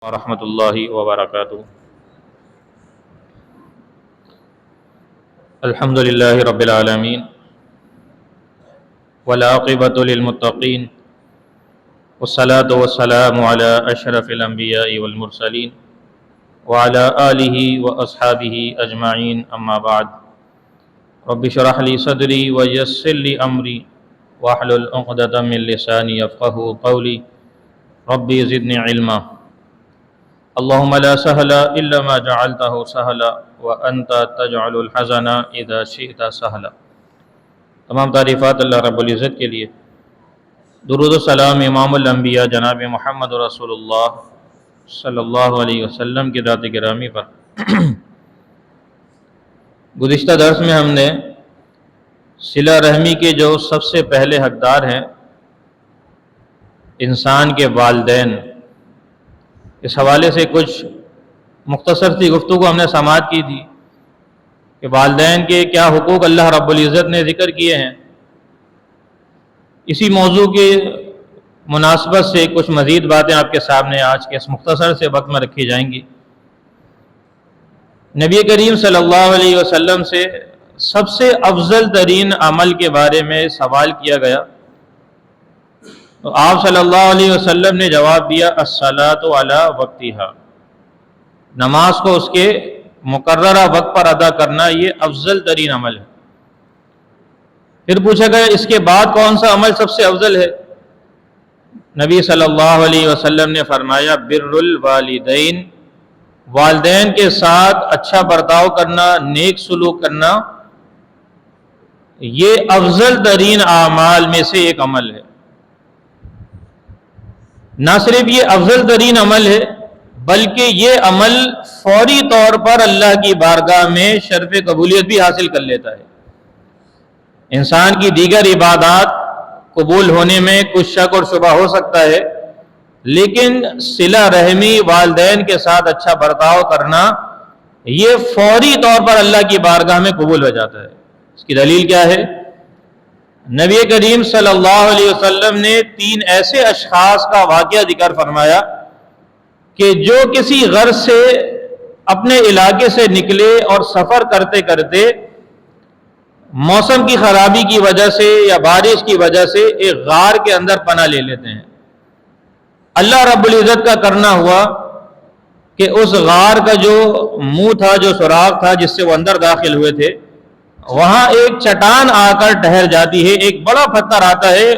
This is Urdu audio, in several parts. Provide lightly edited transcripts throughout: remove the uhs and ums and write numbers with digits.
ورحمۃ اللہ وبرکاتہ۔ الحمد للہ رب العالمین والعاقبۃ للمتقین والصلاة والسلام علی اشرف الانبیاء والمرسلین وعلی آلہ واصحابہ اجمعین، اما بعد۔ رب اشرح لی صدری ویسر لی امری واحلل عقدۃ من لسانی یفقہوا قولی، رب زدنی علما۔ اللہم لا سہل الا ما جعلتہ سہلا وانت تجعل الحزن اذا شئت سہلا۔ تمام تعریفات اللہ رب العزت کے لیے، درود و سلام امام الانبیاء جناب محمد رسول اللہ صلی اللہ علیہ وسلم کی ذات گرامی پر۔ گزشتہ درس میں ہم نے صلہ رحمی کے جو سب سے پہلے حقدار ہیں انسان کے والدین، اس حوالے سے کچھ مختصر سی گفتگو ہم نے سماعت کی تھی کہ والدین کے کیا حقوق اللہ رب العزت نے ذکر کیے ہیں۔ اسی موضوع کے مناسبت سے کچھ مزید باتیں آپ کے سامنے آج کے اس مختصر سے وقت میں رکھی جائیں گی۔ نبی کریم صلی اللہ علیہ وسلم سے سب سے افضل ترین عمل کے بارے میں سوال کیا گیا تو آپ صلی اللہ علیہ وسلم نے جواب دیا، الصلاۃ علی وقتہا، نماز کو اس کے مقررہ وقت پر ادا کرنا یہ افضل ترین عمل ہے۔ پھر پوچھا گیا اس کے بعد کون سا عمل سب سے افضل ہے؟ نبی صلی اللہ علیہ وسلم نے فرمایا بر الوالدین، والدین کے ساتھ اچھا برتاؤ کرنا، نیک سلوک کرنا، یہ افضل ترین اعمال میں سے ایک عمل ہے۔ نہ صرف یہ افضل ترین عمل ہے بلکہ یہ عمل فوری طور پر اللہ کی بارگاہ میں شرف قبولیت بھی حاصل کر لیتا ہے۔ انسان کی دیگر عبادات قبول ہونے میں کچھ شک اور شبہ ہو سکتا ہے، لیکن صلہ رحمی، والدین کے ساتھ اچھا برتاؤ کرنا، یہ فوری طور پر اللہ کی بارگاہ میں قبول ہو جاتا ہے۔ اس کی دلیل کیا ہے؟ نبی کریم صلی اللہ علیہ وسلم نے 3 ایسے اشخاص کا واقعہ ذکر فرمایا کہ جو کسی غرض سے اپنے علاقے سے نکلے اور سفر کرتے کرتے موسم کی خرابی کی وجہ سے یا بارش کی وجہ سے ایک غار کے اندر پناہ لے لیتے ہیں۔ اللہ رب العزت کا کرنا ہوا کہ اس غار کا جو منہ تھا، جو سوراخ تھا جس سے وہ اندر داخل ہوئے تھے، وہاں ایک چٹان آ کر ٹھہر جاتی ہے، ایک بڑا پتھر آتا ہے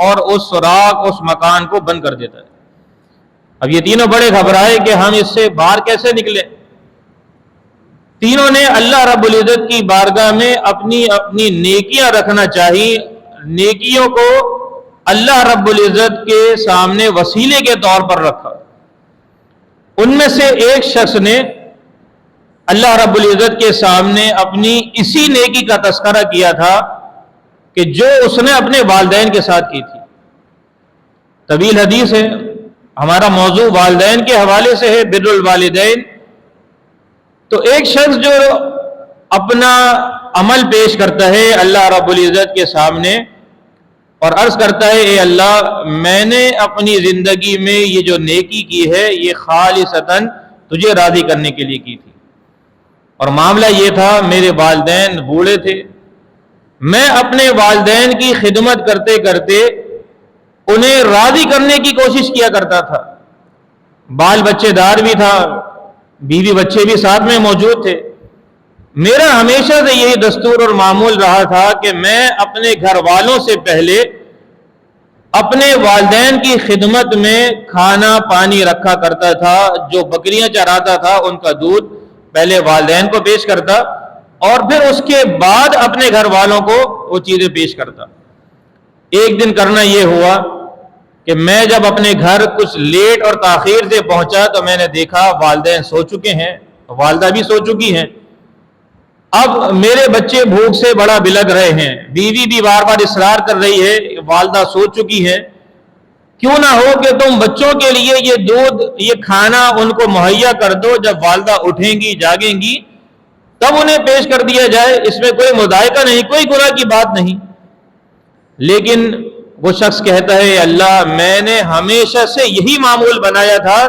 اور اس سوراخ، اس مکان کو بند کر دیتا ہے۔ اب یہ تینوں بڑے گھبرائے کہ ہم اس سے باہر کیسے نکلیں۔ تینوں نے اللہ رب العزت کی بارگاہ میں اپنی اپنی نیکیاں رکھنا چاہی، نیکیوں کو اللہ رب العزت کے سامنے وسیلے کے طور پر رکھا۔ ان میں سے ایک شخص نے اللہ رب العزت کے سامنے اپنی اسی نیکی کا تذکرہ کیا تھا کہ جو اس نے اپنے والدین کے ساتھ کی تھی۔ طویل حدیث ہے، ہمارا موضوع والدین کے حوالے سے ہے، بر الوالدین۔ تو ایک شخص جو اپنا عمل پیش کرتا ہے اللہ رب العزت کے سامنے اور عرض کرتا ہے، اے اللہ، میں نے اپنی زندگی میں یہ جو نیکی کی ہے یہ خالصتاً تجھے راضی کرنے کے لیے کی تھی، اور معاملہ یہ تھا میرے والدین بوڑھے تھے، میں اپنے والدین کی خدمت کرتے کرتے انہیں راضی کرنے کی کوشش کیا کرتا تھا، بال بچے دار بھی تھا، بیوی بچے بھی ساتھ میں موجود تھے۔ میرا ہمیشہ سے یہی دستور اور معمول رہا تھا کہ میں اپنے گھر والوں سے پہلے اپنے والدین کی خدمت میں کھانا پانی رکھا کرتا تھا، جو بکریاں چراتا تھا ان کا دودھ پہلے والدین کو پیش کرتا اور پھر اس کے بعد اپنے گھر والوں کو وہ چیزیں پیش کرتا۔ ایک دن کرنا یہ ہوا کہ میں جب اپنے گھر کچھ لیٹ اور تاخیر سے پہنچا تو میں نے دیکھا والدین سو چکے ہیں، والدہ بھی سو چکی ہیں۔ اب میرے بچے بھوک سے بڑا بلگ رہے ہیں، بیوی بھی بار بار اصرار کر رہی ہے، والدہ سو چکی ہے، کیوں نہ ہو کہ تم بچوں کے لیے یہ دودھ، یہ کھانا ان کو مہیا کر دو، جب والدہ اٹھیں گی جاگیں گی تب انہیں پیش کر دیا جائے، اس میں کوئی مضائقہ نہیں، کوئی گناہ کی بات نہیں۔ لیکن وہ شخص کہتا ہے، اللہ، میں نے ہمیشہ سے یہی معمول بنایا تھا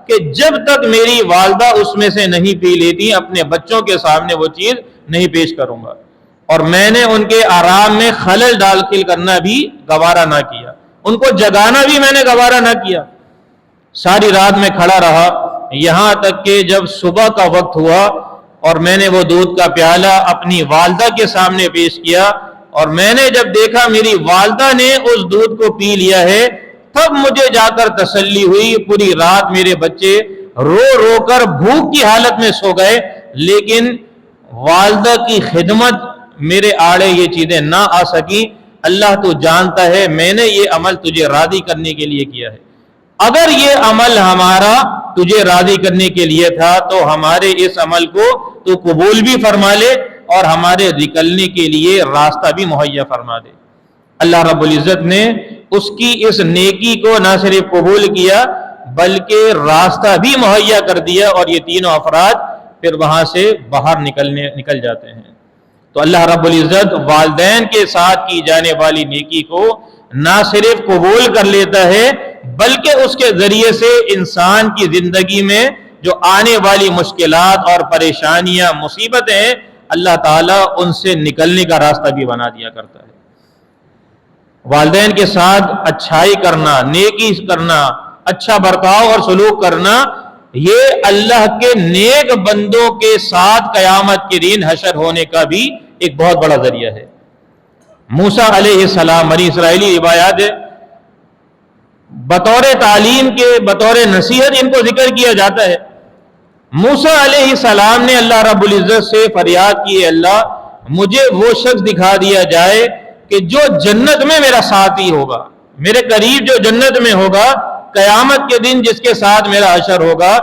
کہ جب تک میری والدہ اس میں سے نہیں پی لیتی اپنے بچوں کے سامنے وہ چیز نہیں پیش کروں گا، اور میں نے ان کے آرام میں خلل داخل کرنا بھی گوارا نہ کیا، ان کو جگانا بھی میں نے گوارا نہ کیا۔ ساری رات میں کھڑا رہا، یہاں تک کہ جب صبح کا وقت ہوا اور میں نے وہ دودھ کا پیالہ اپنی والدہ کے سامنے پیش کیا، اور میں نے جب دیکھا میری والدہ نے اس دودھ کو پی لیا ہے، تب مجھے جا کر تسلی ہوئی۔ پوری رات میرے بچے رو رو کر بھوک کی حالت میں سو گئے، لیکن والدہ کی خدمت میرے آڑے یہ چیزیں نہ آ سکی۔ اللہ تو جانتا ہے میں نے یہ عمل تجھے راضی کرنے کے لیے کیا ہے، اگر یہ عمل ہمارا تجھے راضی کرنے کے لیے تھا تو ہمارے اس عمل کو تو قبول بھی فرما لے اور ہمارے نکلنے کے لیے راستہ بھی مہیا فرما دے۔ اللہ رب العزت نے اس کی اس نیکی کو نہ صرف قبول کیا بلکہ راستہ بھی مہیا کر دیا، اور یہ تینوں افراد پھر وہاں سے باہر نکل جاتے ہیں۔ تو اللہ رب العزت والدین کے ساتھ کی جانے والی نیکی کو نہ صرف قبول کر لیتا ہے بلکہ اس کے ذریعے سے انسان کی زندگی میں جو آنے والی مشکلات اور پریشانیاں مصیبتیں اللہ تعالیٰ ان سے نکلنے کا راستہ بھی بنا دیا کرتا ہے۔ والدین کے ساتھ اچھائی کرنا، نیکی کرنا، اچھا برتاؤ اور سلوک کرنا، یہ اللہ کے نیک بندوں کے ساتھ قیامت کے دن حشر ہونے کا بھی ایک بہت بڑا ذریعہ ہے۔ موسیٰ علیہ السلام، بنی اسرائیلی روایات ہے، بطور تعلیم کے، بطور نصیحت ان کو ذکر کیا جاتا ہے۔ موسیٰ علیہ السلام نے اللہ رب العزت سے فریاد کی، اللہ مجھے وہ شخص دکھا دیا جائے کہ جو جنت میں میرا ساتھی ہوگا، میرے قریب جو جنت میں ہوگا، قیامت کے دن جس کے ساتھ میرا حشر ہوگا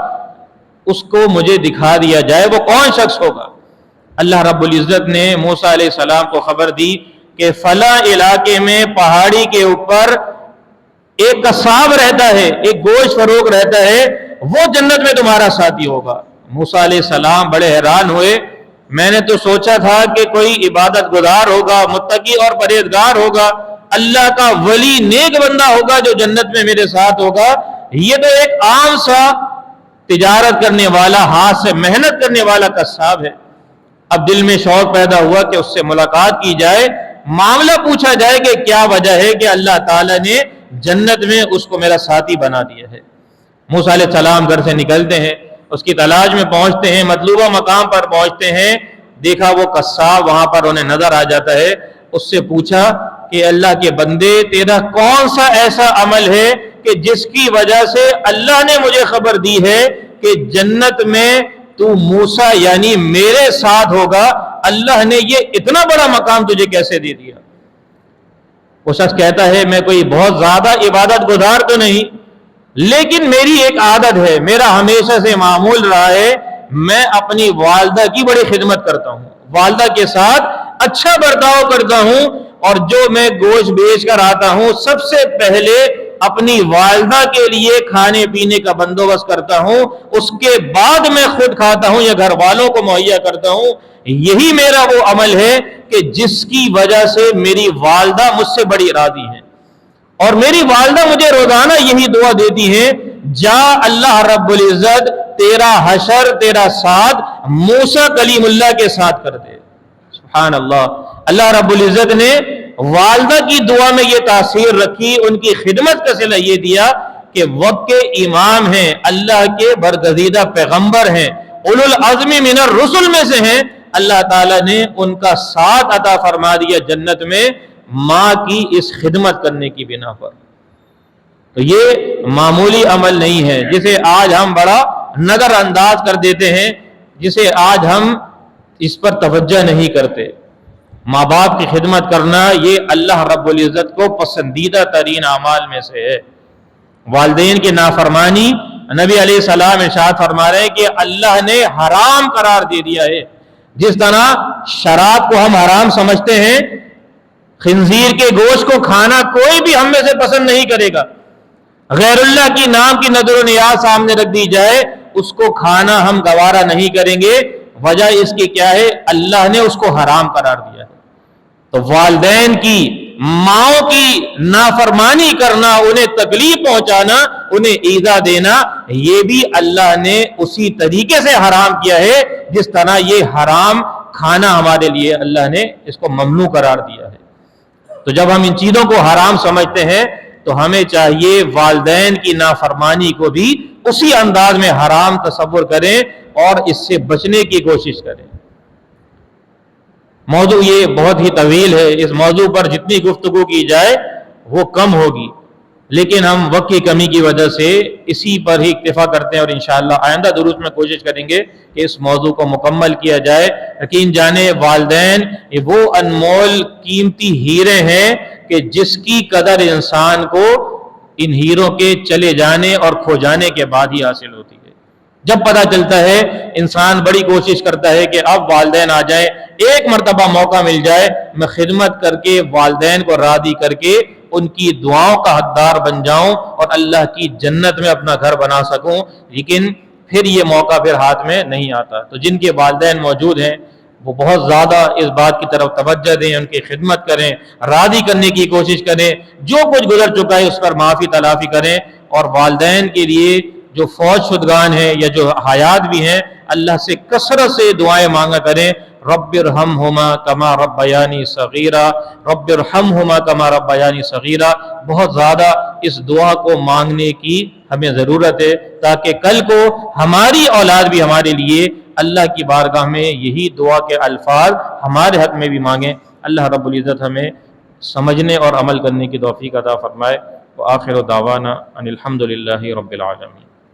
اس کو مجھے دکھا دیا جائے، وہ کون شخص ہوگا؟ اللہ رب العزت نے موسیٰ علیہ السلام کو خبر دی کہ فلاں علاقے میں پہاڑی کے اوپر ایک قصاب رہتا ہے، ایک گوشت فروخت رہتا ہے، وہ جنت میں تمہارا ساتھی ہوگا۔ موسیٰ علیہ السلام بڑے حیران ہوئے، میں نے تو سوچا تھا کہ کوئی عبادت گزار ہوگا، متقی اور پرہیزگار ہوگا، اللہ کا ولی نیک بندہ ہوگا جو جنت میں میرے ساتھ ہوگا، یہ تو ایک عام سا تجارت کرنے والا، ہاتھ سے محنت کرنے والا قصاب ہے۔ اب دل میں شوق پیدا ہوا کہ اس سے ملاقات کی جائے، معاملہ پوچھا جائے کہ کیا وجہ ہے کہ اللہ تعالیٰ نے جنت میں اس کو میرا ساتھی بنا دیا ہے۔ موسیٰ علیہ السلام گھر سے نکلتے ہیں، اس کی تلاش میں پہنچتے ہیں، مطلوبہ مقام پر پہنچتے ہیں، دیکھا وہ قصاب وہاں پر انہیں نظر آ جاتا ہے۔ اس سے پوچھا کہ اللہ کے بندے تیرا کون سا ایسا عمل ہے کہ جس کی وجہ سے اللہ نے مجھے خبر دی ہے کہ جنت میں تو موسیٰ یعنی میرے ساتھ ہوگا، اللہ نے یہ اتنا بڑا مقام تجھے کیسے دے دیا؟ وہ شخص کہتا ہے میں کوئی بہت زیادہ عبادت گزار تو نہیں، لیکن میری ایک عادت ہے، میرا ہمیشہ سے معمول رہا ہے، میں اپنی والدہ کی بڑی خدمت کرتا ہوں، والدہ کے ساتھ اچھا برتاؤ کرتا ہوں، اور جو میں گوشت بیچ کر آتا ہوں سب سے پہلے اپنی والدہ کے لیے کھانے پینے کا بندوبست کرتا ہوں، اس کے بعد میں خود کھاتا ہوں یا گھر والوں کو مہیا کرتا ہوں۔ یہی میرا وہ عمل ہے کہ جس کی وجہ سے میری والدہ مجھ سے بڑی راضی ہے، اور میری والدہ مجھے روزانہ یہی دعا دیتی ہے، جا اللہ رب العزت تیرا حشر، تیرا ساتھ موسیٰ کلیم اللہ کے ساتھ کر دے۔ سبحان اللہ، اللہ رب العزت نے والدہ کی دعا میں یہ تاثیر رکھی، ان کی خدمت کا صلہ یہ دیا کہ وقت کے امام ہیں، اللہ کے برگزیدہ پیغمبر ہیں، اولو العزم من الرسل میں سے ہیں، اللہ تعالیٰ نے ان کا ساتھ عطا فرما دیا جنت میں ماں کی اس خدمت کرنے کی بنا پر۔ تو یہ معمولی عمل نہیں ہے جسے آج ہم بڑا نظر انداز کر دیتے ہیں، جسے آج ہم اس پر توجہ نہیں کرتے۔ ماں باپ کی خدمت کرنا یہ اللہ رب العزت کو پسندیدہ ترین اعمال میں سے ہے۔ والدین کی نافرمانی نبی علیہ السلام ارشاد فرما رہے ہیں کہ اللہ نے حرام قرار دے دیا ہے۔ جس طرح شراب کو ہم حرام سمجھتے ہیں، خنزیر کے گوشت کو کھانا کوئی بھی ہم میں سے پسند نہیں کرے گا، غیر اللہ کی نام کی نظر و نیاز سامنے رکھ دی جائے اس کو کھانا ہم گوارا نہیں کریں گے۔ وجہ اس کی کیا ہے؟ اللہ نے اس کو حرام قرار دیا ہے۔ تو والدین کی ماؤں کی نافرمانی کرنا، انہیں تکلیف پہنچانا، انہیں ایذا دینا، یہ بھی اللہ نے اسی طریقے سے حرام کیا ہے جس طرح یہ حرام کھانا ہمارے لیے اللہ نے اس کو ممنوع قرار دیا ہے۔ تو جب ہم ان چیزوں کو حرام سمجھتے ہیں تو ہمیں چاہیے والدین کی نافرمانی کو بھی اسی انداز میں حرام تصور کریں اور اس سے بچنے کی کوشش کریں۔ موضوع یہ بہت ہی طویل ہے، اس موضوع پر جتنی گفتگو کی جائے وہ کم ہوگی، لیکن ہم وقت کی کمی کی وجہ سے اسی پر ہی اکتفا کرتے ہیں، اور انشاءاللہ آئندہ دروس میں کوشش کریں گے کہ اس موضوع کو مکمل کیا جائے۔ یقین جانے والدین یہ وہ انمول قیمتی ہیرے ہیں کہ جس کی قدر انسان کو ان ہیروں کے چلے جانے اور کھو جانے کے بعد ہی حاصل ہوتی ہے۔ جب پتہ چلتا ہے انسان بڑی کوشش کرتا ہے کہ اب والدین آ جائیں، ایک مرتبہ موقع مل جائے میں خدمت کر کے والدین کو راضی کر کے ان کی دعاؤں کا حقدار بن جاؤں اور اللہ کی جنت میں اپنا گھر بنا سکوں، لیکن پھر یہ موقع پھر ہاتھ میں نہیں آتا۔ تو جن کے والدین موجود ہیں وہ بہت زیادہ اس بات کی طرف توجہ دیں، ان کی خدمت کریں، راضی کرنے کی کوشش کریں، جو کچھ گزر چکا ہے اس پر معافی تلافی کریں، اور والدین کے لیے جو فوت شدگان ہیں یا جو حیات بھی ہیں اللہ سے کثرت سے دعائیں مانگا کریں۔ رب ارحمہما کما ربیانی صغیرا، رب ارحمہما کما ربیانی صغیرا، بہت زیادہ اس دعا کو مانگنے کی ہمیں ضرورت ہے تاکہ کل کو ہماری اولاد بھی ہمارے لیے اللہ کی بارگاہ میں یہی دعا کے الفاظ ہمارے حق میں بھی مانگیں۔ اللہ رب العزت ہمیں سمجھنے اور عمل کرنے کی توفیق عطا فرمائے۔ وآخر دعوانا ان الحمد للہ رب العالمین۔